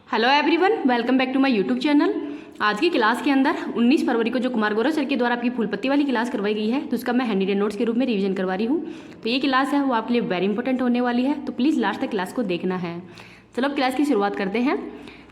Hello everyone, welcome back to my YouTube channel. आज की class के अंदर 19 फरवरी को जो कुमार गौरव सर के द्वारा आपकी फूलपत्ती वाली क्लास करवाई गई है, तो उसका मैं हैंडी नोट्स के रूप में रिवीजन करवा रही हूँ। तो ये क्लास है वो आपके लिए वेरी इंपॉर्टेंट होने वाली है, तो प्लीज़ लास्ट तक क्लास को देखना है। चलो अब क्लास की शुरुआत करते हैं।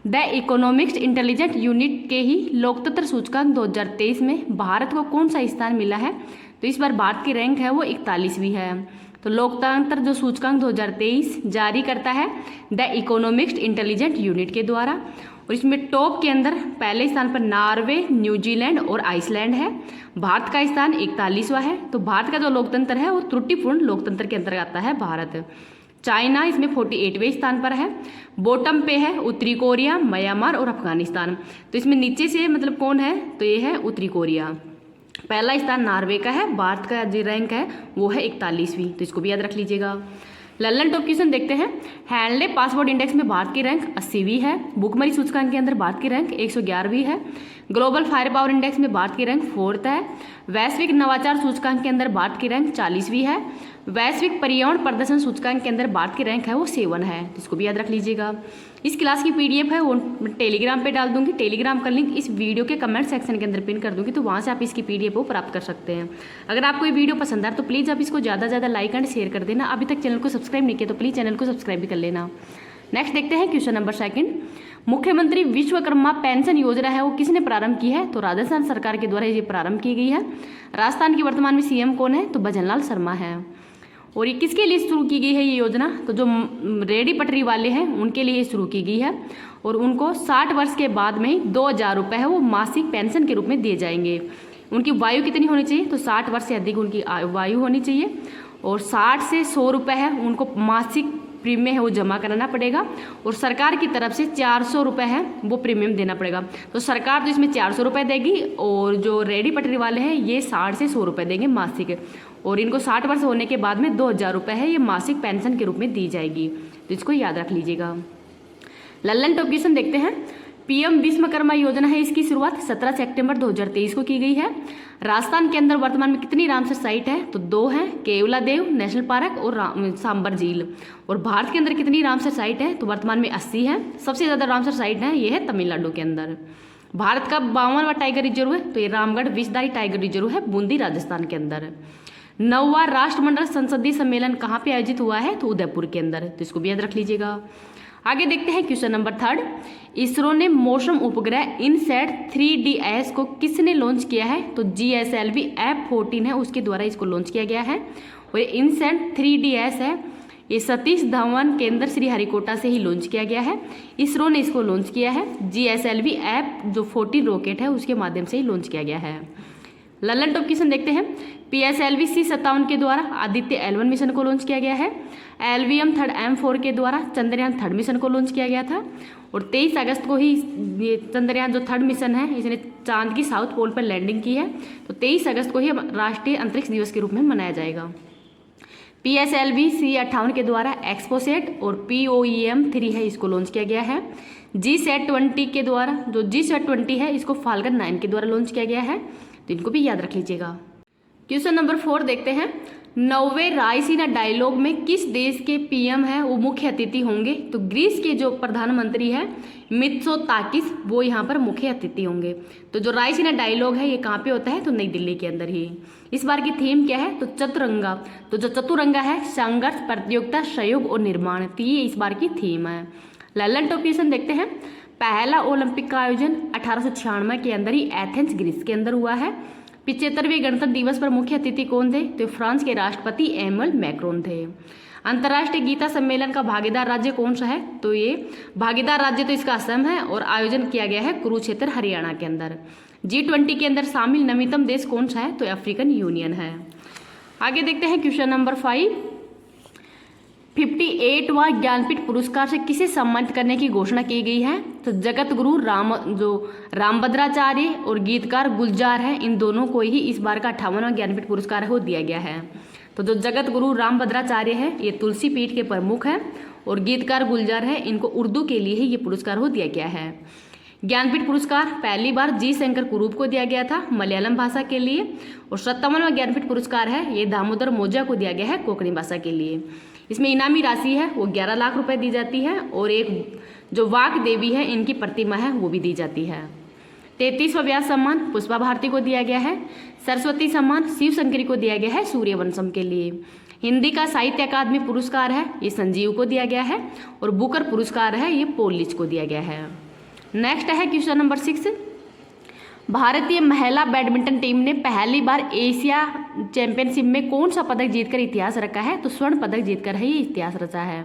द इकोनॉमिक्स इंटेलिजेंट यूनिट के ही लोकतंत्र सूचकांक 2023 में भारत को कौन सा स्थान मिला है? तो इस बार भारत की रैंक है वो 41वीं है। तो लोकतंत्र जो सूचकांक 2023 जारी करता है द इकोनॉमिक्स इंटेलिजेंट यूनिट के द्वारा, और इसमें टॉप के अंदर पहले स्थान पर नॉर्वे, न्यूजीलैंड और आइसलैंड है। भारत का स्थान 41वां है। तो भारत का जो लोकतंत्र है वो त्रुटिपूर्ण लोकतंत्र के अंतर्गत आता है भारत। चाइना इसमें 48वें स्थान पर है। बॉटम पे है उत्तरी कोरिया, म्यांमार और अफगानिस्तान। तो इसमें नीचे से मतलब कौन है? तो ये है उत्तरी कोरिया। पहला स्थान नॉर्वे का है। भारत का जो रैंक है वो है 41वीं, तो इसको भी याद रख लीजिएगा। लल्लन टॉप क्वेश्चन देखते हैं। हैंडले पासपोर्ट इंडेक्स में भारत की रैंक 80वीं है। भुखमरी सूचकांक के अंदर भारत की रैंक 111वीं है। ग्लोबल फायर पावर इंडेक्स में भारत की रैंक 4th है। वैश्विक नवाचार सूचकांक के अंदर भारत की रैंक 40वीं है। वैश्विक पर्यावरण प्रदर्शन सूचकांक के अंदर भारत की रैंक है वो 7 है, इसको भी याद रख लीजिएगा। इस क्लास की पीडीएफ है वो टेलीग्राम पे डाल दूंगी। टेलीग्राम का लिंक इस वीडियो के कमेंट सेक्शन के अंदर पिन कर दूंगी, तो वहाँ से आप इसकी पीडीएफ को प्राप्त कर सकते हैं। अगर आपको ये वीडियो पसंद आए तो प्लीज़ आप इसको ज़्यादा से ज़्यादा लाइक एंड शेयर कर देना। अभी तक चैनल को सब्सक्राइब नहीं किया तो प्लीज़ चैनल को सब्सक्राइब भी कर लेना। नेक्स्ट देखते हैं क्वेश्चन नंबर 2। मुख्यमंत्री विश्वकर्मा पेंशन योजना है वो किसने प्रारंभ की है? तो राजस्थान सरकार के द्वारा ये प्रारंभ की गई है। राजस्थान की वर्तमान में सीएम कौन है? तो भजनलाल शर्मा है। और ये किसके लिए शुरू की गई है ये योजना? तो जो रेडी पटरी वाले हैं उनके लिए शुरू की गई है, और उनको 60 वर्ष के बाद में ही 2000 रुपये है वो मासिक पेंशन के रूप में दिए जाएंगे। उनकी वायु कितनी होनी चाहिए? तो 60 वर्ष से अधिक उनकी वायु होनी चाहिए, और 60 से 100 रुपये है उनको मासिक प्रीमियम है वो जमा कराना पड़ेगा, और सरकार की तरफ से 400 रुपये है वो प्रीमियम देना पड़ेगा। तो सरकार तो इसमें 400 रुपये देगी, और जो रेडी पटरी वाले हैं ये 60 से 100 रुपये देंगे मासिक, और इनको 60 वर्ष होने के बाद में 2000 रुपये है ये मासिक पेंशन के रूप में दी जाएगी। तो इसको याद रख लीजिएगा। लल्लन टॉप क्वेश्चन देखते हैं। पीएम विश्वकर्मा योजना है इसकी शुरुआत 17 सितंबर 2023 को की गई है। राजस्थान के अंदर वर्तमान में कितनी रामसर साइट है? तो 2 हैं, केवलादेव नेशनल पार्क और सांबर झील। और भारत के अंदर कितनी रामसर साइट है? तो वर्तमान में 80 है। सबसे ज़्यादा रामसर साइट है ये है तमिलनाडु के अंदर। भारत का 52वां टाइगर रिजर्व है तो ये रामगढ़ विषधारी टाइगर रिजर्व है बूंदी राजस्थान के अंदर। 9वां राष्ट्रमंडल संसदीय सम्मेलन कहाँ पे आयोजित हुआ है? तो उदयपुर के अंदर, तो इसको भी याद रख लीजिएगा। आगे देखते हैं क्वेश्चन नंबर 3। इसरो ने मौसम उपग्रह इनसैट 3DS को किसने लॉन्च किया है? तो GSLV F14 है उसके द्वारा इसको लॉन्च किया गया है। और ये इनसैट 3DS है ये सतीश धवन केंद्र श्रीहरिकोटा से ही लॉन्च किया गया है। इसरो ने इसको लॉन्च किया है। GSLV F जो 14 रॉकेट है उसके माध्यम से ही लॉन्च किया गया है। लल्लन टॉप क्वेश्चन देखते हैं। PSLV C57 के द्वारा आदित्य L1 मिशन को लॉन्च किया गया है। LVM 3rd M4 के द्वारा चंद्रयान 3rd मिशन को लॉन्च किया गया था, और 23 अगस्त को ही ये चंद्रयान जो 3rd मिशन है इसने चांद की साउथ पोल पर लैंडिंग की है। तो 23 अगस्त को ही राष्ट्रीय अंतरिक्ष दिवस के रूप में मनाया जाएगा। PSLV C58 के द्वारा एक्सपोसेट और POEM 3 है इसको लॉन्च किया गया है। GSAT-20 के द्वारा जो GSAT-20 है इसको फाल्कन 9 के द्वारा लॉन्च किया गया है, तो इनको भी याद रख लीजिएगा। क्वेश्चन नंबर 4 देखते हैं। 9वें रायसीना डायलॉग में किस देश के पीएम है वो मुख्य अतिथि होंगे? तो ग्रीस के जो प्रधानमंत्री है मित्सोताकिस वो यहाँ पर मुख्य अतिथि होंगे। तो जो रायसीना डायलॉग है ये कहाँ पे होता है? तो नई दिल्ली के अंदर ही। इस बार की थीम क्या है? तो चतुरंगा। तो जो चतुरंगा है संघर्ष, प्रतियोगिता, सहयोग और निर्माण, तो ये इस बार की थीम है। लल्लन टॉप क्वेश्चन देखते हैं। पहला ओलंपिक का आयोजन 1896 के अंदर ही एथेंस ग्रीस के अंदर हुआ है। 75वें गणतंत्र दिवस पर मुख्य अतिथि कौन थे? तो फ्रांस के राष्ट्रपति एमल मैक्रोन थे। अंतर्राष्ट्रीय गीता सम्मेलन का भागीदार राज्य कौन सा है? तो ये भागीदार राज्य तो इसका असम है, और आयोजन किया गया है कुरुक्षेत्र हरियाणा के अंदर। G20 के अंदर शामिल नवीनतम देश कौन सा है? तो अफ्रीकन यूनियन है। आगे देखते हैं क्वेश्चन नंबर 5। 58वां ज्ञानपीठ पुरस्कार से किसे सम्मानित करने की घोषणा की गई है? तो जगत गुरु रामभद्राचार्य और गीतकार गुलजार है, इन दोनों को ही इस बार का 58वां ज्ञानपीठ पुरस्कार है वो दिया गया है। तो जो जगत गुरु रामभद्राचार्य है ये तुलसी पीठ के प्रमुख हैं, और गीतकार गुलजार है इनको उर्दू के लिए ही ये पुरस्कार हो दिया गया है। ज्ञानपीठ पुरस्कार पहली बार जी शंकर कुरूप को दिया गया था मलयालम भाषा के लिए, और 57वां ज्ञानपीठ पुरस्कार है ये दामोदर मोजा को दिया गया है कोंकणी भाषा के लिए। इसमें इनामी राशि है वो 11 लाख रुपए दी जाती है, और एक जो वाक देवी है इनकी प्रतिमा है वो भी दी जाती है। 33वां व्यास सम्मान पुष्पा भारती को दिया गया है। सरस्वती सम्मान शिव शंकरी को दिया गया है सूर्यवंशम के लिए। हिंदी का साहित्य अकादमी पुरस्कार है ये संजीव को दिया गया है, और बुकर पुरस्कार है ये पोलिच को दिया गया है। नेक्स्ट है क्वेश्चन नंबर 6, भारतीय महिला बैडमिंटन टीम ने पहली बार एशिया चैंपियनशिप में कौन सा पदक जीतकर इतिहास रखा है? तो स्वर्ण पदक जीतकर है ये इतिहास रचा है।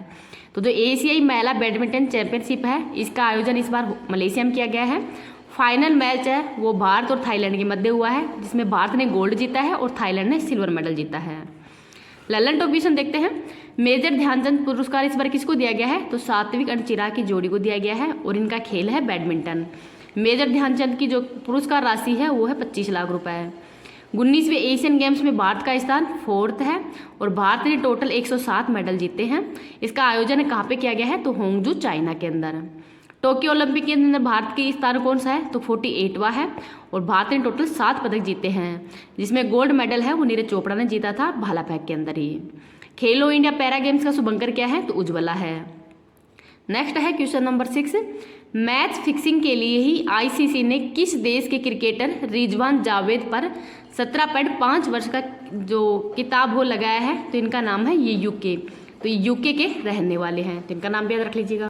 तो जो एशियाई महिला बैडमिंटन चैंपियनशिप है इसका आयोजन इस बार मलेशिया में किया गया है। फाइनल मैच है वो भारत और थाईलैंड के मध्य हुआ है, जिसमें भारत ने गोल्ड जीता है और थाईलैंड ने सिल्वर मेडल जीता है। ललन टॉप क्वेश्चन देखते हैं, मेजर ध्यानचंद पुरस्कार इस बार किसको दिया गया है? तो सात्विक और चिराग की जोड़ी को दिया गया है, और इनका खेल है बैडमिंटन। मेजर ध्यानचंद की जो पुरस्कार राशि है वो है 25 लाख रुपए। 19वें एशियन गेम्स में भारत का स्थान 4th है, और भारत ने टोटल 107 मेडल जीते हैं। इसका आयोजन कहाँ पे किया गया है? तो होंगजू चाइना के अंदर। टोक्यो ओलंपिक के अंदर भारत की स्थान कौन सा है? तो 48वां है, और भारत ने टोटल 7 पदक जीते हैं, जिसमें गोल्ड मेडल है वो नीरज चोपड़ा ने जीता था भाला फेंक के अंदर ही। खेलो इंडिया पैरा गेम्स का शुभंकर क्या है? तो उज्ज्वला है। नेक्स्ट है क्वेश्चन नंबर 6, मैच फिक्सिंग के लिए ही आईसीसी ने किस देश के क्रिकेटर रिजवान जावेद पर 17.5 वर्ष का जो किताब वो लगाया है? तो इनका नाम है ये यूके। तो ये यूके के रहने वाले हैं, तो इनका नाम भी याद रख लीजिएगा।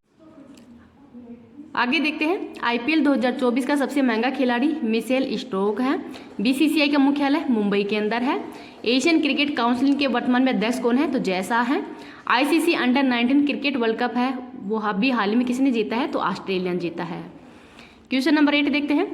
आगे देखते हैं, आईपीएल 2024 का सबसे महंगा खिलाड़ी मिशेल स्टोक है। बीसीसीआई का मुख्यालय मुंबई के अंदर है। एशियन क्रिकेट काउंसिल के वर्तमान में अध्यक्ष कौन है? तो जय शाह है। ICC under 19 cricket world cup है वो अभी हाल ही में किसने जीता है? तो ऑस्ट्रेलिया ने जीता है। क्वेश्चन नंबर 8 देखते हैं,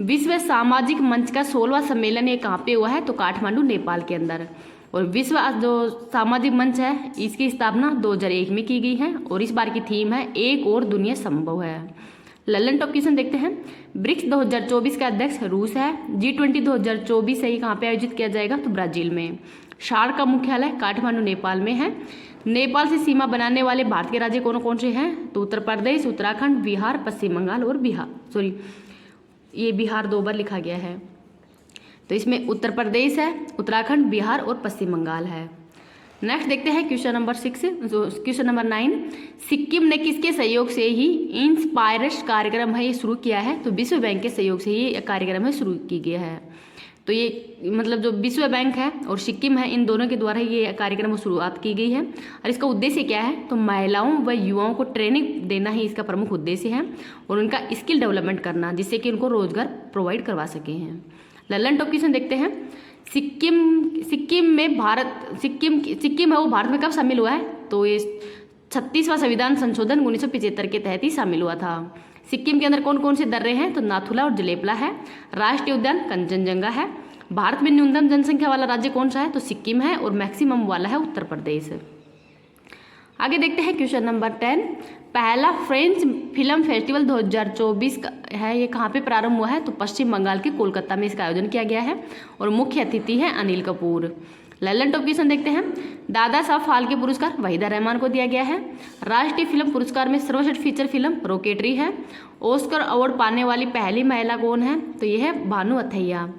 विश्व सामाजिक मंच का 16वां सम्मेलन ये कहाँ पे हुआ है? तो काठमांडू नेपाल के अंदर। और विश्व जो सामाजिक मंच है इसकी स्थापना 2001 में की गई है, और इस बार की थीम है एक और दुनिया संभव है। ललन टॉप क्वेश्चन देखते हैं, ब्रिक्स 2024 का अध्यक्ष रूस है। G20 2024 है ये कहाँ पे आयोजित किया जाएगा? तो ब्राजील में। सार्क का मुख्यालय काठमांडू नेपाल में है। नेपाल से सीमा बनाने वाले भारत के राज्य कौन कौन से हैं? तो उत्तर प्रदेश, उत्तराखंड, बिहार, पश्चिम बंगाल और ये बिहार 2 बार लिखा गया है, तो इसमें उत्तर प्रदेश है, उत्तराखंड, बिहार और पश्चिम बंगाल है। नेक्स्ट देखते हैं question number 6, question number 9, Sikkim ने किसके सहयोग से ही इंस्पायरस कार्यक्रम है ये शुरू किया है? तो विश्व बैंक के सहयोग से ये कार्यक्रम है शुरू की गया है। तो ये मतलब जो विश्व बैंक है और सिक्किम है इन दोनों के द्वारा ये कार्यक्रम शुरुआत की गई है, और इसका उद्देश्य क्या है? तो महिलाओं व युवाओं को ट्रेनिंग देना ही इसका प्रमुख उद्देश्य है, और उनका स्किल डेवलपमेंट करना, जिससे कि उनको रोजगार प्रोवाइड करवा सके हैं। ललन टॉप क्वेश्चन देखते हैं, सिक्किम है वो भारत में कब शामिल हुआ है? तो ये 36वां संविधान संशोधन 1975 के तहत ही शामिल हुआ था। सिक्किम के अंदर कौन कौन से दर्रे हैं? तो नाथुला और जलेपला है। राष्ट्रीय उद्यान कंचनजंगा है। भारत में न्यूनतम जनसंख्या वाला राज्य कौन सा है? तो सिक्किम है, और मैक्सिमम वाला है उत्तर प्रदेश। आगे देखते हैं क्वेश्चन नंबर 10, पहला फ्रेंच फिल्म फेस्टिवल 2024 का है ये कहाँ पे प्रारंभ हुआ है? तो पश्चिम बंगाल के कोलकाता में इसका आयोजन किया गया है, और मुख्य अतिथि है अनिल कपूर। ललन टॉप क्वेश्चन देखते हैं, दादा साहब फाल्के पुरस्कार वहीदा रहमान को दिया गया है। राष्ट्रीय फिल्म पुरस्कार में सर्वश्रेष्ठ फीचर फिल्म रॉकेटरी है। ऑस्कर अवार्ड पाने वाली पहली महिला कौन है? तो यह है भानु अथैया।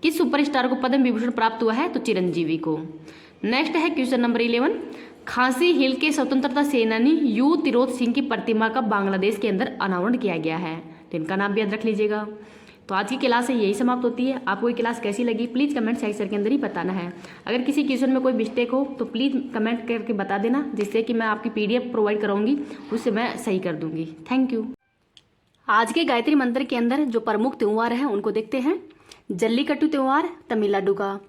किस सुपरस्टार को पद्म विभूषण प्राप्त हुआ है? तो चिरंजीवी को। नेक्स्ट है क्वेश्चन नंबर 11, खासी हिल के स्वतंत्रता सेनानी यू तिरोत सिंह की प्रतिमा का बांग्लादेश के अंदर अनावरण किया गया है, तो इनका नाम भी याद रख लीजिएगा। तो आज की क्लास यही समाप्त होती है। आपको ये क्लास कैसी लगी प्लीज़ कमेंट सेक्शन के अंदर ही बताना है। अगर किसी क्वेश्चन में कोई मिस्टेक हो तो प्लीज़ कमेंट करके बता देना, जिससे कि मैं आपकी PDF प्रोवाइड कराऊंगी, उससे मैं सही कर दूंगी। Thank you. आज के गायत्री मंत्र के अंदर जो प्रमुख त्यौहार हैं उनको देखते हैं। जल्लीकट्टू त्यौहार तमिलनाडु का,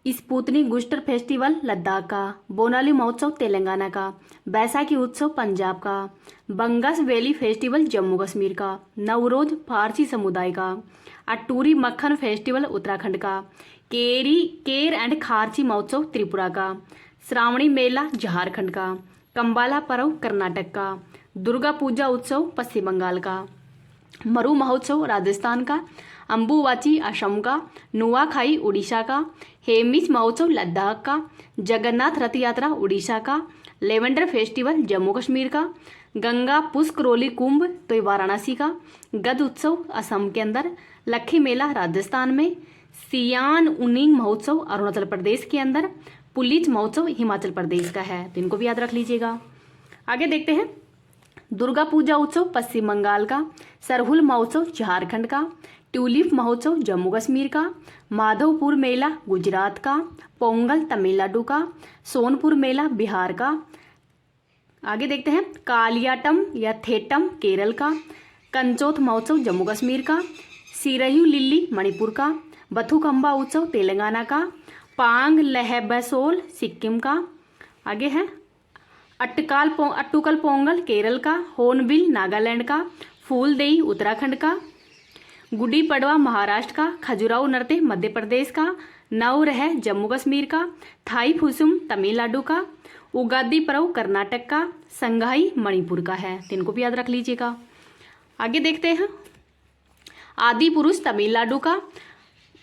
स्पुतनी गुस्टर फेस्टिवल लद्दाख का, बोनाली महोत्सव तेलंगाना का, बैसाखी उत्सव पंजाब का, बंगस वैली फेस्टिवल जम्मू कश्मीर का, नवरोज फारसी समुदाय का, अटूरी मक्खन फेस्टिवल उत्तराखंड का, केर एंड खारची महोत्सव त्रिपुरा का, श्रावणी मेला झारखंड का, कंबाला पर्व कर्नाटक का, दुर्गा पूजा उत्सव पश्चिम बंगाल का, मरु महोत्सव राजस्थान का, अम्बुवाची असम का, नुआखाई उड़ीसा का, हेमिस महोत्सव लद्दाख का, जगन्नाथ रथ यात्रा उड़ीसा का, लेवेंडर फेस्टिवल जम्मू कश्मीर का, गंगा पुष्करोली कुंभ तो वाराणसी का, गद उत्सव असम के अंदर, लक्खी मेला राजस्थान में, सियान उनिंग महोत्सव अरुणाचल प्रदेश के अंदर, पुलिच महोत्सव हिमाचल प्रदेश का है, तो इनको भी याद रख लीजिएगा। आगे देखते हैं दुर्गा पूजा उत्सव पश्चिम बंगाल का, सरहुल महोत्सव झारखंड का, ट्यूलिप महोत्सव जम्मू कश्मीर का, माधवपुर मेला गुजरात का, पोंगल तमिलनाडु का, सोनपुर मेला बिहार का। आगे देखते हैं कालियाटम या थेटम केरल का, कंचोथ महोत्सव जम्मू कश्मीर का, सिरयू लिल्ली मणिपुर का, बथुकम्बा उत्सव तेलंगाना का, पांग लहबसोल सिक्किम का। आगे है अट्टुकल पोंगल केरल का, होर्नबिल नागालैंड का, फूलदेई उत्तराखंड का, गुड़ी पड़वा महाराष्ट्र का, खजुराहो नृत्य मध्य प्रदेश का, नवरह जम्मू कश्मीर का, थाई फुसुम तमिलनाडु का, उगादी पर्व कर्नाटक का, संगाई मणिपुर का है। तो इनको भी याद रख लीजिएगा। आगे देखते हैं आदि पुरुष तमिलनाडु का,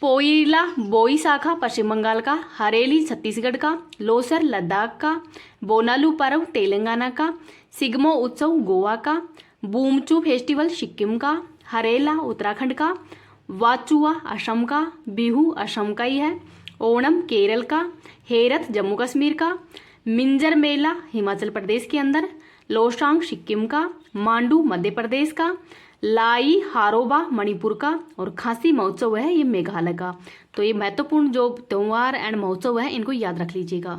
पोइला बोईसाखा पश्चिम बंगाल का, हरेली छत्तीसगढ़ का, लोसर लद्दाख का, बोनालू पर्व तेलंगाना का, सिग्मो उत्सव गोवा का, बूमचू फेस्टिवल सिक्किम का, हरेला उत्तराखंड का, वाचुआ असम का, बिहू असम का ही है, ओणम केरल का, हेरत जम्मू कश्मीर का, मिंजर मेला हिमाचल प्रदेश के अंदर, लोसांग सिक्किम का, मांडू मध्य प्रदेश का, लाई हारोबा मणिपुर का और खांसी महोत्सव है ये मेघालय का। तो ये महत्वपूर्ण जो त्यौहार एंड महोत्सव है इनको याद रख लीजिएगा।